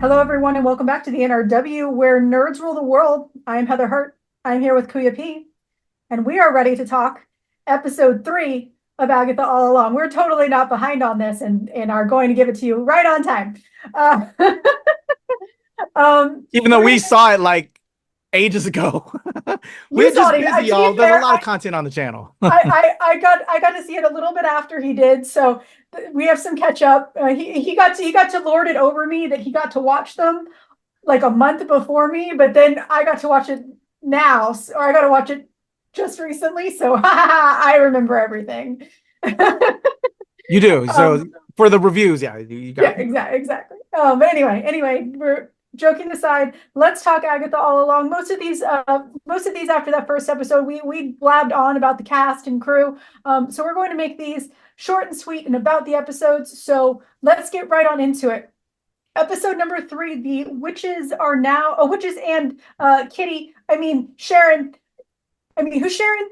Hello, everyone, and welcome back to the NRW, where nerds rule the world. I'm Heather Hurt. I'm here with Kuya P, and we are ready to talk episode 3 of Agatha All Along. We're totally not behind on this and are going to give it to you right on time. Uh, Even though we're we gonna, saw it like ages ago. you We're saw just it. busy, To be y'all. There's a fair, lot of content on the channel. I got to see it a little bit after he did, so we have some catch up. He got to lord it over me that he got to watch them like a month before me, but then I got to watch it now, or I got to watch it just recently. So I remember everything. You do. So um, for the reviews, yeah, you yeah, got it. exactly. But anyway, we're joking aside. Let's talk Agatha All Along. Most of these after that first episode, we blabbed on about the cast and crew. So we're going to make these short and sweet and about the episodes. So let's get right on into it. Episode number 3, the witches are now witches and Kitty. I mean Sharon. I mean, who's Sharon?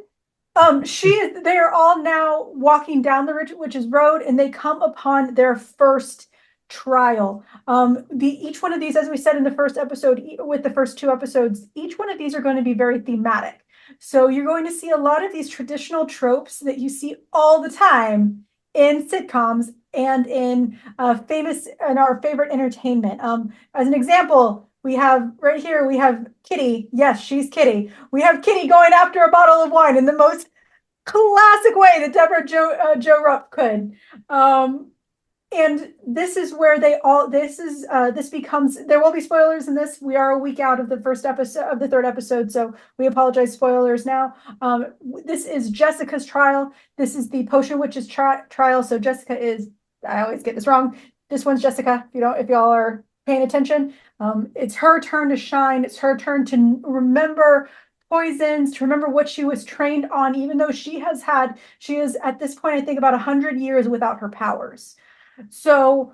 They are all now walking down the witches road, and they come upon their first trial. Each one of these, as we said in the first episode, with the first 2 episodes, each one of these are going to be very thematic. So you're going to see a lot of these traditional tropes that you see all the time in sitcoms and in our favorite entertainment. As an example, we have right here, we have Kitty. Yes, she's Kitty. We have Kitty going after a bottle of wine in the most classic way that Debra Jo Rupp could. Um, and this is where this becomes, there will be spoilers in this. We are a week out of the first episode of the 3rd episode, so we apologize, spoilers now. This is Jessica's trial. This is the Potion Witch's trial. So Jessica is, I always get this wrong. This one's Jessica. If y'all are paying attention, it's her turn to shine. It's her turn to remember poisons, to remember what she was trained on, even though she is at this point, I think, about 100 years without her powers. So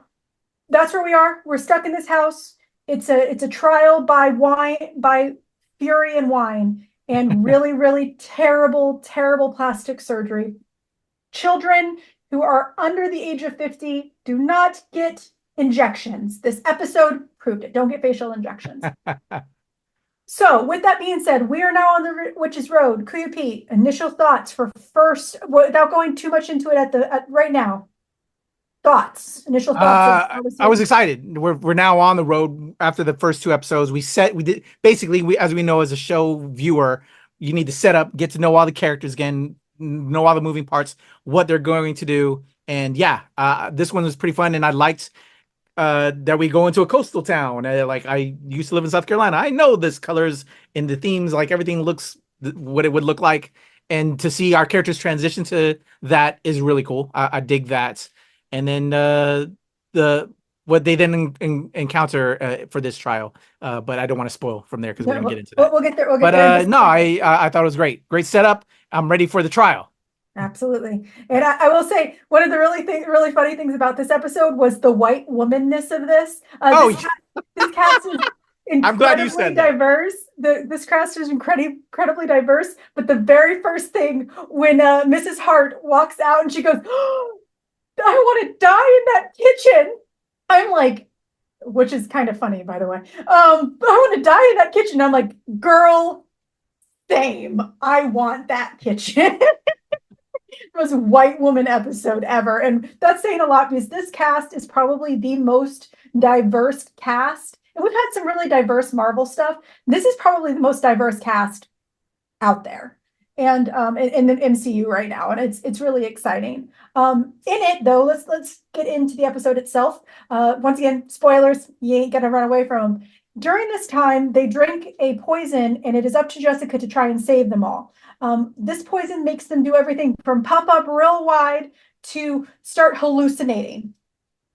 that's where we are. We're stuck in this house. It's a trial by wine, by fury and wine, and really, really terrible, terrible plastic surgery. Children who are under the age of 50 do not get injections. This episode proved it. Don't get facial injections. So, with that being said, we are now on the Witch's Road. Kuya P, initial thoughts for first, without going too much into it at right now. Thoughts, initial thoughts of I was excited. We're now on the road after the first 2 episodes. We did basically, as we know, as a show viewer, you need to set up, get to know all the characters again, know all the moving parts, what they're going to do. And yeah, this one was pretty fun, and I liked that we go into a coastal town. Like, I used to live in South Carolina. I know this colors and the themes, like everything looks what it would look like. And to see our characters transition to that is really cool. I dig that. And then the what they then encounter for this trial. But I don't want to spoil from there because we're Yeah, gonna get into that. we'll get there. We'll get But there in just a no, second. I thought it was great. Great setup. I'm ready for the trial. Absolutely. And I will say one of the really funny things about this episode was the white womanness of this. Oh, yeah. This cast is I'm glad you incredibly said that. diverse. This cast is incredibly diverse. But the very first thing when Mrs. Hart walks out and she goes, "Oh, I want to die in that kitchen." I'm like, which is kind of funny, by the way. I want to die in that kitchen. I'm like, girl, same. I want that kitchen. Most white woman episode ever. And that's saying a lot because this cast is probably the most diverse cast. And we've had some really diverse Marvel stuff. This is probably the most diverse cast out there and in the MCU right now. And it's really exciting. In it though, let's get into the episode itself. Once again, spoilers, you ain't gonna run away from them. During this time, they drink a poison, and it is up to Jessica to try and save them all. This poison makes them do everything from pop up real wide to start hallucinating.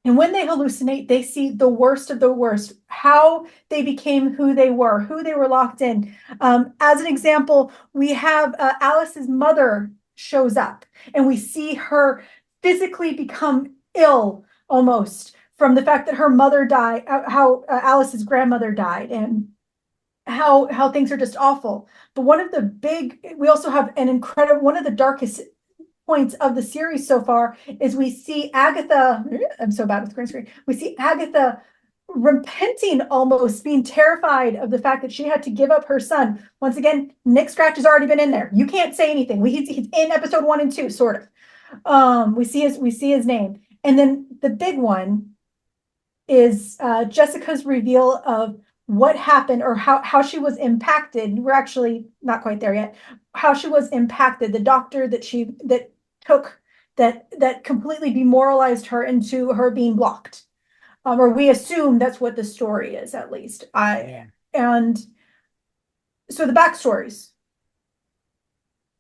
And when they hallucinate, they see the worst of the worst, how they became who they were locked in. As an example, we have Alice's mother shows up, and we see her physically become ill almost from the fact that her mother died, how Alice's grandmother died, and how things are just awful. But we also have an incredible, one of the darkest points of the series so far is we see Agatha. I'm so bad with green screen. We see Agatha repenting, almost being terrified of the fact that she had to give up her son. Once again, Nick Scratch has already been in there. You can't say anything. He's in episode 1 and 2, sort of. We see his name. And then the big one is Jessica's reveal of what happened, or how she was impacted. We're actually not quite there yet. How she was impacted, the doctor that took that completely demoralized her into her being blocked. Or we assume that's what the story is, at least. And so the backstories.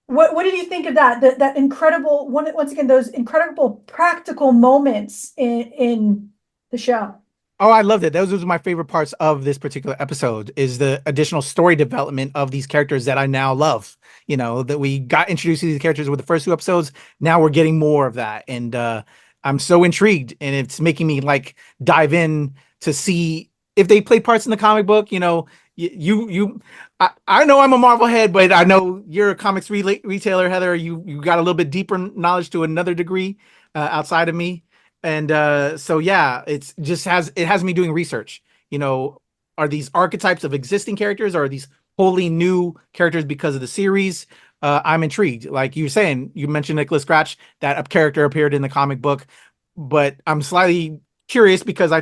What did you think of that? That incredible once again, those incredible practical moments in the show. Oh, I loved it. Those were my favorite parts of this particular episode, is the additional story development of these characters that I now love. You know, that we got introduced to these characters with the first 2 episodes. Now we're getting more of that. And I'm so intrigued, and it's making me like dive in to see if they played parts in the comic book. You know, I know I'm a Marvel head, but I know you're a comics retailer, Heather. You got a little bit deeper knowledge to another degree outside of me. And so yeah, it has me doing research. You know, are these archetypes of existing characters, or are these wholly new characters because of the series? I'm intrigued. Like you were saying, you mentioned Nicholas Scratch, that a character appeared in the comic book, but I'm slightly curious because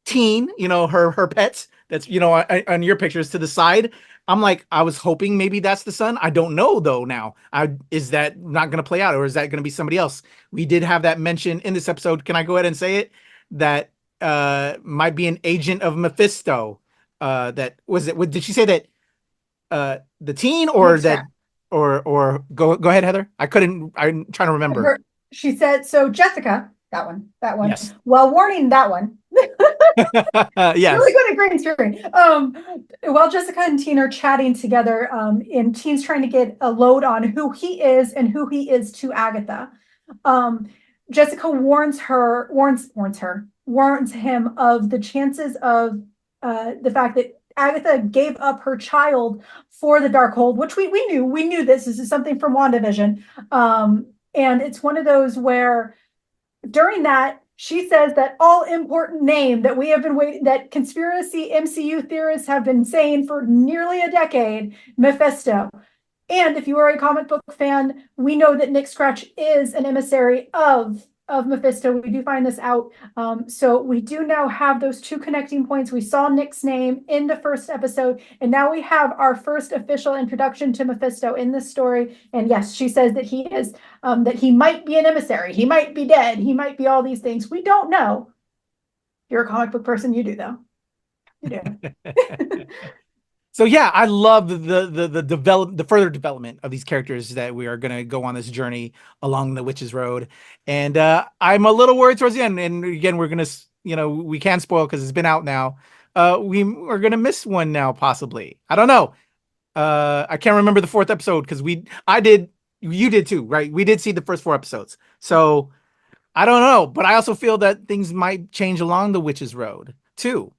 Teen, you know, her pets, that's, you know, on your pictures to the side. I'm like, I was hoping maybe that's the son. I don't know though now. Is that not going to play out, or is that going to be somebody else? We did have that mention in this episode. Can I go ahead and say it? That might be an agent of Mephisto. That was it. Did she say that the teen, or that, or go ahead, Heather? I'm trying to remember. She said, so Jessica, that one. Yes. Well, warning, that one. Yes. Really good at green screen. While Jessica and Teen are chatting together, and Teen's trying to get a load on who he is and who he is to Agatha. Jessica warns him of the chances of the fact that Agatha gave up her child for the Darkhold, which we knew this. This is something from WandaVision. And it's one of those where during that, she says that all important name that we have been waiting, that conspiracy MCU theorists have been saying for nearly a decade, Mephisto. And if you are a comic book fan, we know that Nick Scratch is an emissary of Mephisto. We do find this out. So we do now have those 2 connecting points. We saw Nick's name in the first episode, and now we have our first official introduction to Mephisto in this story. And yes, she says that he is, that he might be an emissary. He might be dead. He might be all these things. We don't know. You're a comic book person. You do, though. You do. So yeah, I love the further development of these characters that we are going to go on this journey along the Witch's Road. And I'm a little worried towards the end. And again, we're going to, you know, we can't spoil because it's been out now. We are going to miss one now, possibly. I don't know. I can't remember the 4th episode because you did too, right? We did see the first 4 episodes. So I don't know, but I also feel that things might change along the Witch's Road too.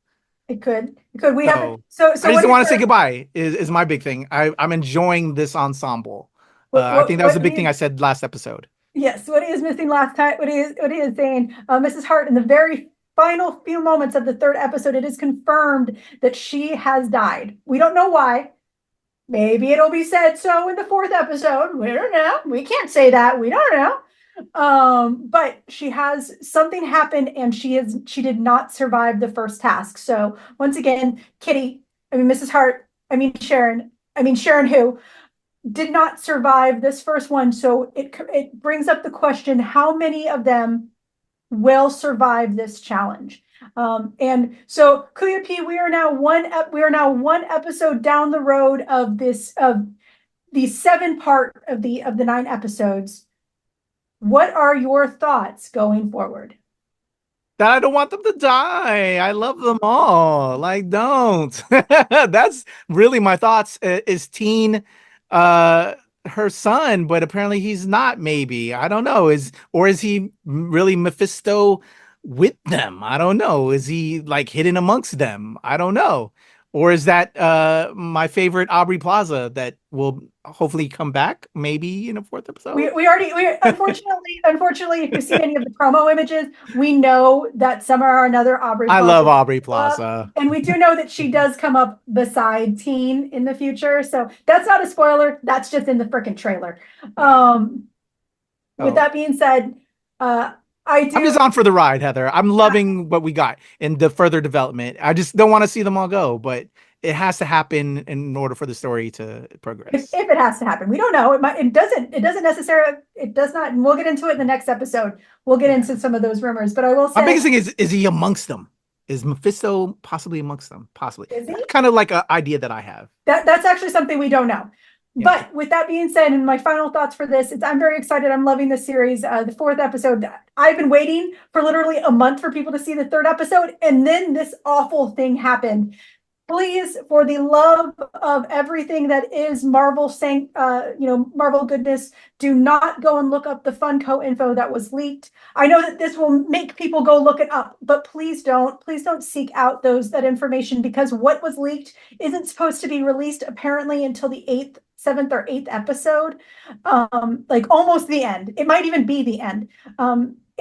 It could. We have so I just want to say goodbye is my big thing. I'm enjoying this ensemble. I think that was the big thing I said last episode. Yes, what he is missing last time, what he is saying, Mrs. Hart, in the very final few moments of the 3rd episode, it is confirmed that she has died. We don't know why. Maybe it'll be said so in the 4th episode. We don't know. We can't say that. We don't know. But she has something happened, and she did not survive the first task. So once again, Mrs. Hart, Sharon who did not survive this first one. So it brings up the question, how many of them will survive this challenge? And so Kuya P, we are now one episode down the road of the 7-part of the 9 episodes. What are your thoughts going forward? That I don't want them to die. I love them all. Like, don't. That's really my thoughts. Is Teen her son, but apparently he's not, maybe. I don't know. Is he really Mephisto with them? I don't know. Is he like hidden amongst them? I don't know. Or is that my favorite Aubrey Plaza that will hopefully come back maybe in a fourth episode? We unfortunately, if you see any of the promo images, we know that somehow or another Aubrey I Plaza love Aubrey up, Plaza. and we do know that she does come up beside Teen in the future. So that's not a spoiler. That's just in the freaking trailer. Yeah. With Oh, that being said, uh, I I'm do. just on for the ride, Heather. I'm loving what we got in the further development. I just don't want to see them all go, but it has to happen in order for the story to progress. If it has to happen, we don't know. It doesn't necessarily, it does not. And we'll get into it in the next episode. We'll get Yeah. into some of those rumors, but I will My say, biggest thing is he amongst them? Is Mephisto possibly amongst them? Possibly. is he? That's kind of like an idea that I have. That's actually something we don't know. Yeah. But with that being said, and my final thoughts for this, I'm very excited. I'm loving the series. The fourth episode, I've been waiting for literally a month for people to see the third episode, and then this awful thing happened. Please, for the love of everything that is Marvel, Marvel goodness, do not go and look up the Funko info that was leaked. I know that this will make people go look it up, but please don't. Please don't seek out that information, because what was leaked isn't supposed to be released apparently until the seventh or eighth episode, like almost the end. It might even be the end.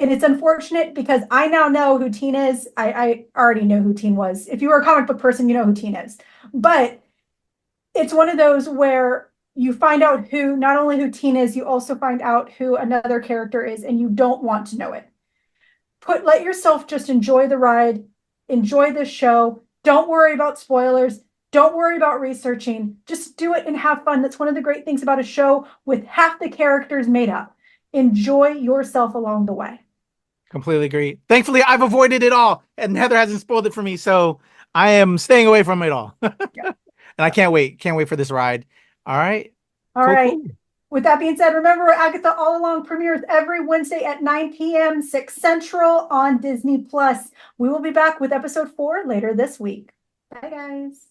And it's unfortunate because I now know who Teen is. I already know who Teen was. If you were a comic book person, you know who Teen is. But it's one of those where you find out who, not only who Teen is, you also find out who another character is, and you don't want to know it. Let yourself just enjoy the ride, enjoy this show. Don't worry about spoilers. Don't worry about researching. Just do it and have fun. That's one of the great things about a show with half the characters made up. Enjoy yourself along the way. Completely agree. Thankfully, I've avoided it all, and Heather hasn't spoiled it for me, so I am staying away from it all. Yeah. And I can't wait. Can't wait for this ride. All right. All Cool, right. cool. With that being said, remember Agatha All Along premieres every Wednesday at 9 p.m. 6 Central on Disney Plus. We will be back with episode 4 later this week. Bye, guys.